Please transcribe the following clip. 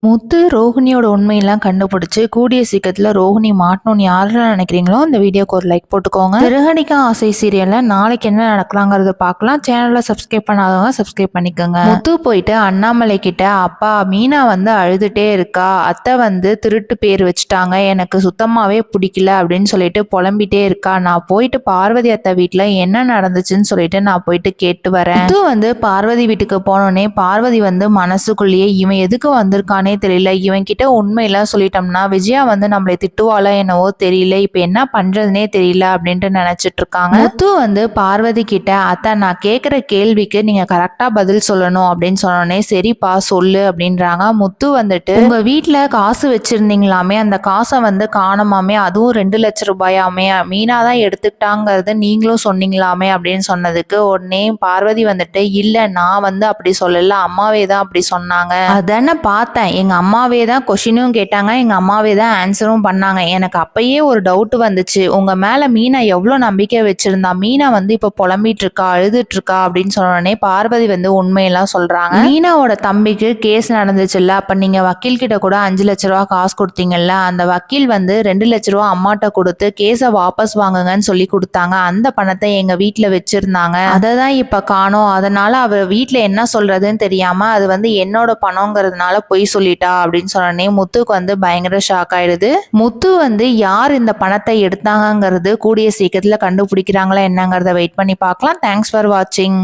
முத்து ரோஹிணியோட உண்மையெல்லாம் கண்டுபிடிச்சு கூடிய சீக்கிரத்துல ரோஹிணி மாட்டணும்னு யாரெல்லாம் நினைக்கிறீங்களோ அந்த வீடியோக்கு ஒரு லைக் போட்டுக்கோங்க. சிறகடிக்க ஆசை சீரியல்ல நாளைக்கு என்ன நடக்கலாங்கிறத பார்க்கலாம். சேனலை சப்ஸ்கிரைப் பண்ணாதவங்க சப்ஸ்கிரைப் பண்ணிக்கோங்க. முத்து போயிட்டு அண்ணாமலை கிட்ட, அப்பா மீனா அழுதுட்டே இருக்கா, அத்தை திருட்டு பேர் வச்சுட்டாங்க, எனக்கு சுத்தமாவே பிடிக்கல அப்படின்னு சொல்லிட்டு புலம்பிட்டே இருக்கா, நான் போயிட்டு பார்வதி அத்தை வீட்டுல என்ன நடந்துச்சுன்னு சொல்லிட்டு நான் போயிட்டு கேட்டு வரேன். முத்து பார்வதி வீட்டுக்கு போனோடனே பார்வதி மனசுக்குள்ளேயே இவன் எதுக்கு வந்திருக்கானே தெரியல, இவன் கிட்ட உண்மையெல்லாம் சொல்லிட்டோம்னா விஜயா நம்மளை திட்டுவாளா என்னவோ தெரியல, இப்ப என்ன பண்றதுனே தெரியல அப்படின்ட்டு நினைச்சிட்டு இருக்காங்க. முத்து பார்வதி கிட்ட, அத்தை நான் கேக்குற கேள்விக்கு நீங்க கரெக்டா பதில் சொல்லணும் அப்படின்னு சொன்னோடனே சரிப்பா சொல்லு அப்படின்றாங்க. முத்து உங்க வீட்டுல காசு வச்சிருந்தீங்களாமே, அந்த காசை காணமாமே, அதுவும் 2 லட்சம் ரூபாயாமே, மீனா தான் எடுத்துக்கிட்டாங்கிறது நீங்களும் சொன்னீங்களாமே அப்படின்னு சொன்னதுக்கு உடனே பார்வதி இல்ல நான் அப்படி சொல்லல, அம்மாவே தான் அப்படி சொன்னாங்க, அதான பார்த்தேன், எங்க அம்மாவே தான் கொஸ்டினும் கேட்டாங்க, எங்க அம்மாவே தான் ஆன்சரும் பண்ணாங்க, எனக்கு அப்பயே ஒரு டவுட் வந்துச்சு, உங்க மேல மீனா எவ்வளவு நம்பிக்கை வச்சிருந்தா, மீனா இப்ப புலம்பிட்டு இருக்கா, அழுதுட்டு இருக்கா அப்படின்னு சொன்னோடனே பார்வதி உண்மையெல்லாம் சொல்றாங்க. மீனாவோட தம்பிக்கு கேஸ் நடந்துச்சுல்ல, அப்ப நீங்க வக்கீல் கிட்ட கூட 5 லட்ச ரூபா காசு கொடுத்தீங்கல்ல, அந்த வக்கீல் 2 லட்ச ரூபா அம்மாட்ட கொடுத்து கேஸை வாபஸ் வாங்குங்கன்னு சொல்லி கொடுத்தாங்க, அந்த பணத்தை எங்க வீட்டுல வச்சிருந்தாங்க, அதை தான் இப்ப காணோம், அதனால அவ வீட்டுல என்ன சொல்றதுன்னு தெரியாம அது என்னோட பணங்கிறதுனால பொய் சொல்லிட்டா அப்படின்னு சொன்னே முத்துக்கு பயங்கர ஷாக் ஆயிடுது. முத்து யார் இந்த பணத்தை எடுத்தாங்கிறது கூடிய சீக்கிரத்துல கண்டுபிடிக்கிறாங்களா என்னங்கிறத வெயிட் பண்ணி பார்க்கலாம். தேங்க்ஸ் ஃபார் வாட்சிங்.